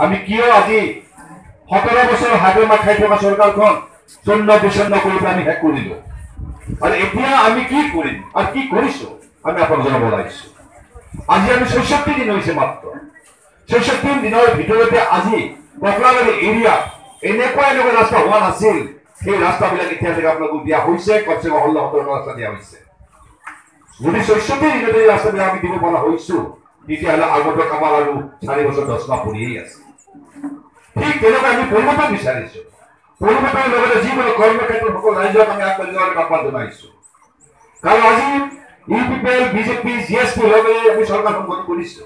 আমি কিয় আজি 17 বছৰ হাতে মাত খাই থকা চৰকাৰখন চন্ন বিচন্ন কৰি আমি শেষ কৰিলো আৰু এতিয়া আমি কি কৰিম আৰু কি কৰিছো আমি আপোনাক জনাব লাগিছো আজি আমি 66 দিন হৈছে মাত্ৰ 66 দিনৰ ভিতৰতে আজি বকলাবাৰী এৰিয়া এনেকুৱা ৰাস্তা হোৱা নাছিল সেই ৰাস্তাবিলাক এতিয়ালৈকে আপোনালোকক দিয়া হৈছে কমচে কম 16-17 ৰাস্তা দিয়া হৈছে যদি 66 দিনতে ৰাস্তাবিলাক আমি দিব পৰা হৈছো তেতিয়াহ'লে আগত কামাল আৰু 4 বছৰ 10 মাহ পৰিয়েই আছে ঠিক তেনেকৈ আমি পৰিৱৰ্তন বিচাৰিছো পৰিৱৰ্তনৰ লগতে যিকোনো কৰ্মক্ষেত্ৰৰ সকলো ৰাইজক আমি আগবাঢ়ি যোৱাৰ আহ্বান জনাইছো কাৰণ আজি ইউপিপিএল বিজেপি জিএছপি লগে আমি চৰকাৰ সংগঠন কৰিছো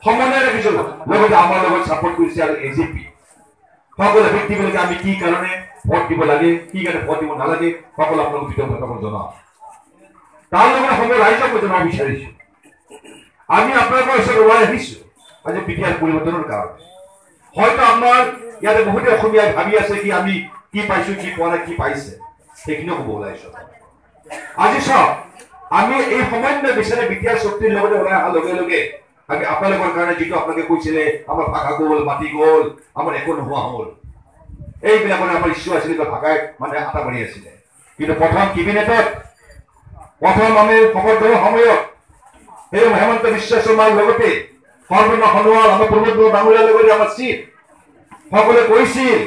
সমন্বয় ৰাখিছো লগতে আমাৰ লগত ছাপোৰ্ট কৰিছে আৰু এজিপি সকলো ব্যক্তিবিলাকে আমি কি কাৰণে ভোট দিব লাগে কি কাৰণে ভোট দিব নালাগে সকলো আপোনালোক বিতংভাৱে জনাওঁ তাৰ লগতে সময় ৰাইজক জনাব বিচাৰিছো আমি আপোনালোকৰ ওচৰত ওলাই আহিছো আজি বিটিআৰ পৰিৱৰ্তনৰ কাৰণে হয়তো আমাৰ ইয়াতে বহুতে অসমীয়াই ভাবি আছে কি আমি কি পাইছো কি পোৱা নাই কি পাইছে সেইখিনিও ক'ব ওলাইছো আজি চাওক আমি এই সমন্বয় বিচাৰে বিটিআৰ শক্তিৰ লগতে ওলাই অহাৰ লগে লগে আমি আপোনালোকৰ কাৰণে যিটো আপোনালোকে কৈছিলে আমাৰ ভাষা গ'ল মাটি গ'ল আমাৰ একো নোহোৱা হ'ল এইবিলাকৰ আমাৰ ইচ্ছু আছিলে ভাষাই মানে আটা মাৰি আছিলে কিন্তু প্ৰথম কেবিনেটত প্ৰথম আমি শপত লোৱাৰ সময়ত সেই হেমন্ত বিশ্ব শৰ্মাৰ লগতে সৰ্বন্ন সোণোৱাল আমাৰ পূৰ্বতন ডাঙৰীয়াৰ লগতে আমাৰ চিফ সকলোৱে কৈছিল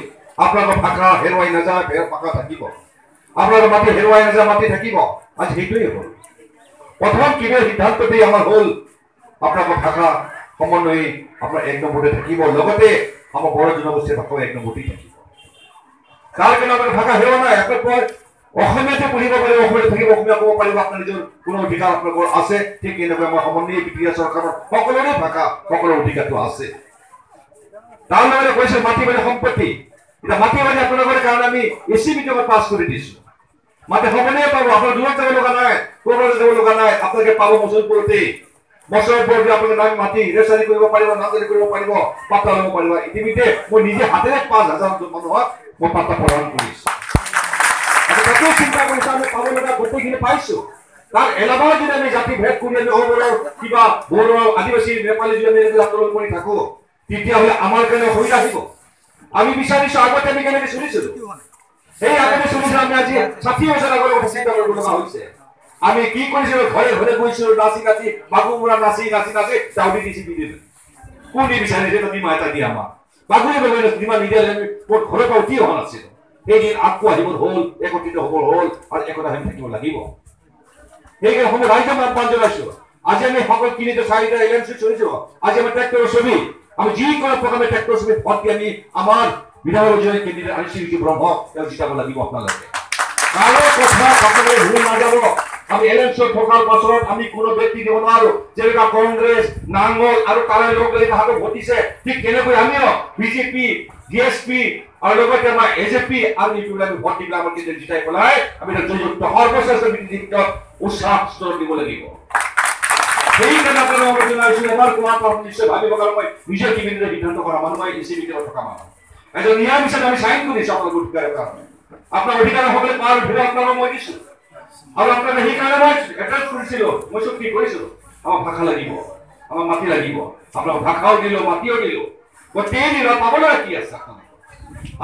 আপোনালোকৰ ভাষা হেৰুৱাই নাযায় ভাষা থাকিব আপোনালোকৰ মাটি হেৰুৱাই নাযায় মাটি থাকিব আজি সেইটোৱেই হ'ল প্ৰথম কেবিনেট সিদ্ধান্ততেই আমাৰ হ'ল আপোনালোকৰ ভাষা সমন্বয় আপোনাৰ 1 নম্বৰতে থাকিব লগতে আমাৰ বড়ো জনগোষ্ঠীৰ ভাষাও 1 নম্বৰতে থাকিব তাৰ কাৰণে আমাৰ ভাষা হেৰুৱা নাই আপোনালোকৰ অসমীয়াতে পঢ়িব পাৰিব অসমীয়াতে থাকিব অসমীয়া ক'ব পাৰিব আপোনাৰ নিজৰ কোনো অধিকাৰ আপোনালোকৰ আছে ঠিক এনেকৈ আমাৰ সমন্বয় বিটিআৰ চৰকাৰৰ সকলোৰে ভাষা সকলোৰে অধিকাৰটো আছে তাৰ লগতে কৈছে মাটি বাৰী সম্পত্তি এতিয়া মাটি বাৰী আপোনালোকৰ কাৰণে আমি এচি মিটিঙত পাছ কৰি দিছো মাটি সমন্বয়ে পাব আপোনাৰ দূৰত যাব লগা নাই ক'ৰবালৈ যাব লগা নাই আপোনালোকে পাব মচলপুৰতে মচলপুৰতে আপোনালোকে নাম মাটি ৰেচাৰি কৰিব পাৰিব নাজাৰি কৰিব পাৰিব পাত্তা ল'ব পাৰিব ইতিমধ্যে মই নিজে হাতেৰে 5,000 মানুহক মই পাত্তা প্ৰদান কৰিছো তাকে চিন্তা কৰিছো আমি পাব লগা গোটেইখিনি পাইছো তাৰ এলাবাও যদি আমি জাতি ভেদ কৰি আমি অসমৰ কিবা বড়ো আদিবাসী নেপালী যদি আমি আন্দোলন কৰি থাকো তেতিয়াহ'লে আমাৰ কাৰণে অসুবিধা আহিব আমি বিচাৰিছো আগতে আমি কেনেকৈ চলিছিলো সেই আগতে চলিছিলো আমি আজি 60 বছৰ আগৰ কথা চিন্তা কৰিব লগা হৈছে আমি কি কৰিছিলো ঘৰে ঘৰে গৈছিলো নাচি নাচি বাগুমুৰা নাচি নাচি নাচি দাউদি দিছি দিদিল কোনে বিচাৰিছে তুমি মাতা দিয়া আমাৰ বাগুৰি বগৰি যিমান নিদিয়ালে আমি মোৰ ঘৰৰ পৰা উঠি অহা নাছিল এইদিন আকৌ আহিব হ'ল একত্ৰিত হ'ব হ'ল আৰু একতা হৈ থাকিব লাগিব সেইকাৰণে সময় ৰাইজক আহ্বান জনাইছো আজি আমি সকলো কিনিতে 4টা এলেঞ্চি চলিছো আজি আমি ট্ৰেক্টৰৰ ছবি আমি যিকোনো প্ৰকাৰে ট্ৰেক্টৰৰ ছবি ভোট দি আমি আমাৰ বিধায়ক জনে কেন্দ্ৰীয় আনিছিল ব্ৰহ্ম তেওঁ জিতাব লাগিব আপোনালোকে কাৰো কথা আপোনালোকে ভুল নাযাব আমি এলেঞ্চৰ থকাৰ পাছত আমি কোনো ব্যক্তি দিব নোৱাৰো যেনেকা কংগ্ৰেছ নাংগল আৰু তাৰে লোকে তাহাঁতে ভোটিছে ঠিক তেনেকৈ আমিও বিজেপি জিএছপি আৰু লগতে আমাৰ এজেপি আৰু ইউপিএল ভোট দিলে আমাৰ কিন্তু জিতাই পেলাই আমি জয়যুক্ত সৰ্বশ্ৰেষ্ঠ বিজেপিক উৎসাহ স্তৰ দিব লাগিব সেইকাৰণে আপোনালোকক জনাইছো এবাৰ কোৱাটো নিশ্চয় ভাবিব কাৰণ মই নিজৰ কেবিনেটে সিদ্ধান্ত কৰা মানুহ মই এচিবিৰ থকা মানুহ এজন নিয়ম হিচাপে আমি চাইন কৰিছো আপোনালোকৰ অধিকাৰৰ কাৰণে আপোনাৰ অধিকাৰ সকলে পাৰ ভিতৰত আপোনালোকক মই দিছো আৰু আপোনালোকে সেইকাৰণে মই এড্ৰেছ কৰিছিলো মই চব কি কৰিছিলো আমাৰ ভাষা লাগিব আমাৰ মাটি লাগিব আপোনালোক ভাষাও দিলো মাটিও দিলো গোটেই দিলো পাবলৈ কি আছে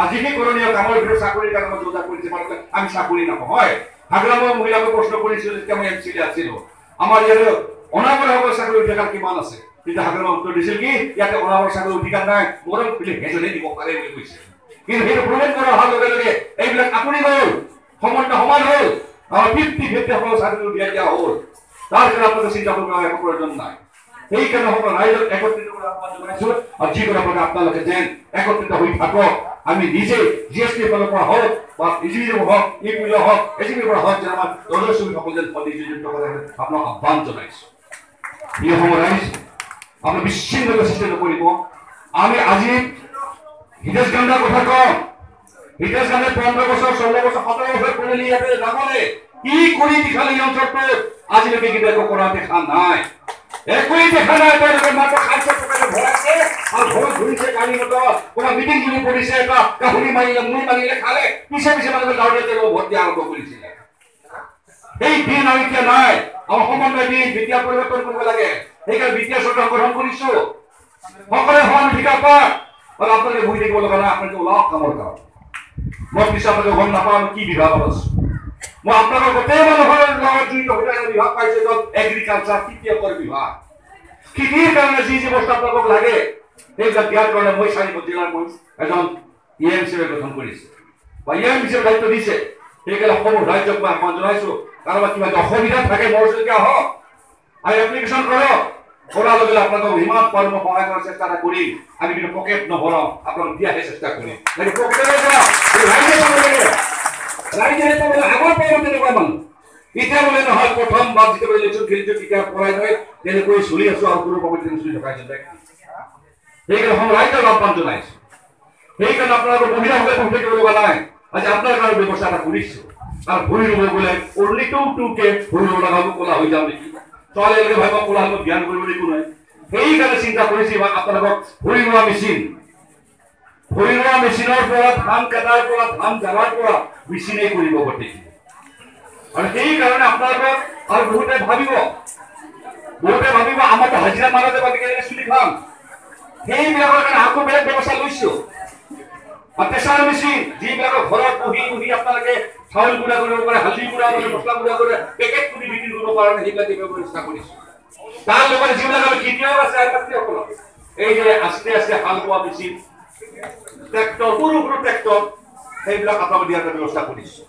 আজি কি কৰণীয় কামৰ ভিতৰত চাকৰিৰ কাৰণে মই যোজনা কৰিছে মানুহে আমি চাকৰি নাপাওঁ হয় হাগ্ৰামৰ মহিলাকে প্ৰশ্ন কৰিছিলো যেতিয়া মই এমচিলে আছিলো আমাৰ ইয়াতে অনাবৰভাৱে চাকৰি অধিকাৰ কিমান আছে তেতিয়া হাগ্ৰামে উত্তৰ দিছিল কি ইয়াতে অনাবৰ চাকৰি অধিকাৰ নাই মোৰক বুলি হেজনে দিব পাৰে বুলি কৈছে কিন্তু সেইটো প্ৰমাণ কৰা অহাৰ লগে লগে এইবিলাক আপুনি গ'ল সমন্বয় সমান হ'ল আৰু 50-50 সকলো চাকৰি দিয়া হ'ল তাৰ কাৰণে আপোনালোকে চিন্তা কৰিব একো প্ৰয়োজন নাই সেইকাৰণে সকলো ৰাইজক একত্ৰিত কৰা আহ্বান জনাইছো আৰু যিকোনো প্ৰকাৰে আপোনালোকে যেন একত্ৰিত হৈ থাকক আমি নিজে জিএছটিৰ ফালৰ পৰা হওক বা ইজিবিৰ হওক ইউপিএল হওক এজিবিৰ পৰা হওক যেন আমাৰ সদস্যসকল যেন নিযুক্ত কৰে আপোনাক আহ্বান জনাইছো এই সময় ৰাইজ আপুনি বিচ্ছিন্নভাৱে সৃষ্টি নকৰিব আমি আজি হিতেশ গান্ধীৰ কথা কওঁ হিতেশ গান্ধী 15 বছৰ 16 বছৰ 17 বছৰ কৰিলে ইয়াতে নাগলে কি কৰি দেখালে এই অঞ্চলটোত আজিলৈকে কিন্তু একো কৰা দেখা নাই একোই দেখা নাই তেওঁলোকে মাত্ৰ খাদ্য প্ৰকাৰে ভৰাইছে আৰু ঘৰ ঘূৰিছে গাড়ী মটৰ কোনোবা মিটিং যদি কৰিছে এটা কাহুৰি মাৰিলে মুড়ি মাৰিলে খালে পিছে পিছে মানুহে গাঁৱলীয়া তেওঁলোকে ভোট দিয়া আৰম্ভ কৰিছিলে এই দিন আৰু এতিয়া নাই আমাৰ সমন্বয় দিন বিদ্যা পৰিৱৰ্তন কৰিব লাগে সেইকাৰণে বিদ্যা চক্ৰ গঠন কৰিছো সকলোৱে সমান অধিকাৰ পায় আৰু আপোনালোকে বহি থাকিব লগা নাই, আপোনালোকে ওলাওক কামৰ কাৰণে। মই পিছত আপোনালোকে গম নাপাওঁ আমি কি বিভাগত আছো। মই আপোনালোকৰ গোটেই মানুহৰ লগত জড়িত হৈ থকা বিভাগ পাইছো, য'ত এগ্ৰিকালচাৰ, খেতিয়কৰ বিভাগ, খেতিৰ কাৰণে যি যি বস্তু আপোনালোকক লাগে সেইবিলাক দিয়াৰ কাৰণে মই 4 জিলাৰ মই এজন EMC গঠন কৰিছে বা EMC দায়িত্ব দিছে। সেইকাৰণে সমূহ ৰাজ্যক মই আহ্বান জনাইছো, কাৰোবাৰ কিবা অসুবিধা থাকে মোৰ ওচৰলৈকে আহক, আমি এপ্লিকেশ্যন কৰক, কৰাৰ লগে লগে আপোনালোকক যিমান পাৰোঁ মই সহায় কৰাৰ চেষ্টা এটা কৰিম। আমি কিন্তু পকেট নভৰাওঁ, আপোনালোক দিয়াহে চেষ্টা কৰিম। পকেটলৈ যাওঁ, ৰাইজে পাব লাগে, ৰাইজে পাব লাগে। আগৰ পৰা তেনেকুৱা মানুহ এতিয়া বোলে নহয়, প্ৰথমবাৰ যেতিয়া ইলেকশ্যন খেলিছো তেতিয়া পৰাই নহয় তেনেকৈ চলি আছো আৰু কোনো কমিটি চলি থকা ব্যক্তি। সেইকাৰণে ৰাইজক আহ্বান জনাইছো। সেইকাৰণে আপোনালোকৰ মহিলাসকলে বহি থাকিব লগা নাই। আজি আপোনাৰ কাৰণে ব্যৱস্থা এটা কৰিছো। আৰু ভৰি ৰুব গ'লে অনলি টুকে ভৰি ৰুব লগা ক'লা হৈ যাওঁ নেকি, ছোৱালীলৈকে ভাবিব ক'লা হ'ব, জ্ঞান কৰিব একো নাই। সেইকাৰণে চিন্তা কৰিছো আপোনালোকক ভৰি ৰোৱা মেচিনৰ পৰা, ধান কাটাৰ পৰা, ধান জ্বালাৰ পৰা মেচিনেই কৰিব গতিকে। আৰু সেইকাৰণে আপোনালোকক আৰু বহুতে ভাবিব আমাৰতো হাজিৰা মাৰা যাব, কেনেকৈ চুলি খাম। সেইবিলাকৰ কাৰণে আকৌ বেলেগ ব্যৱস্থা লৈছো। প্ৰেছাৰ মেচিন, যিবিলাকৰ ঘৰত বহি আপোনালোকে চাউল গুড়া কৰিব পাৰে, হালধি গুড়া কৰে, মছলা গুড়া কৰে, পেকেট কৰি বিক্ৰী কৰিব পাৰে, সেইবিলাক ব্যৱস্থা কৰিছো। তাৰ লগতে যিবিলাক আমি খেতিয়ক আছে খেতিয়কসকলক এই যে আস্তে আস্তে হাল বোৱা মেচিন, ট্ৰেক্টৰ, সৰু ট্ৰেক্টৰ, সেইবিলাক আপোনালোকে দিয়াৰ ব্যৱস্থা কৰিছো।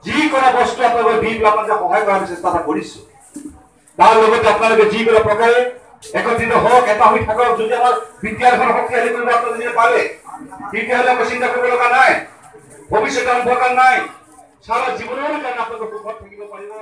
যিকোনো বস্তু আপোনালোকে দি আপোনালোকে সহায় কৰাৰ চেষ্টা এটা কৰিছো। তাৰ লগতে আপোনালোকে যিকোনো প্ৰকাৰে একত্ৰিত হওক, এটা হৈ থাকক। যদি আমাৰ বিদ্যালয়খন শক্তিশালী কৰিব আপোনালোকে পাৰে, তেতিয়াহ'লে আমি চিন্তা কৰিব লগা নাই, ভৱিষ্যতে দৰকাৰ নাই, সাৰা জীবনেৰ কাৰণে আপোনালোকে সুখত থাকিব পাৰিব।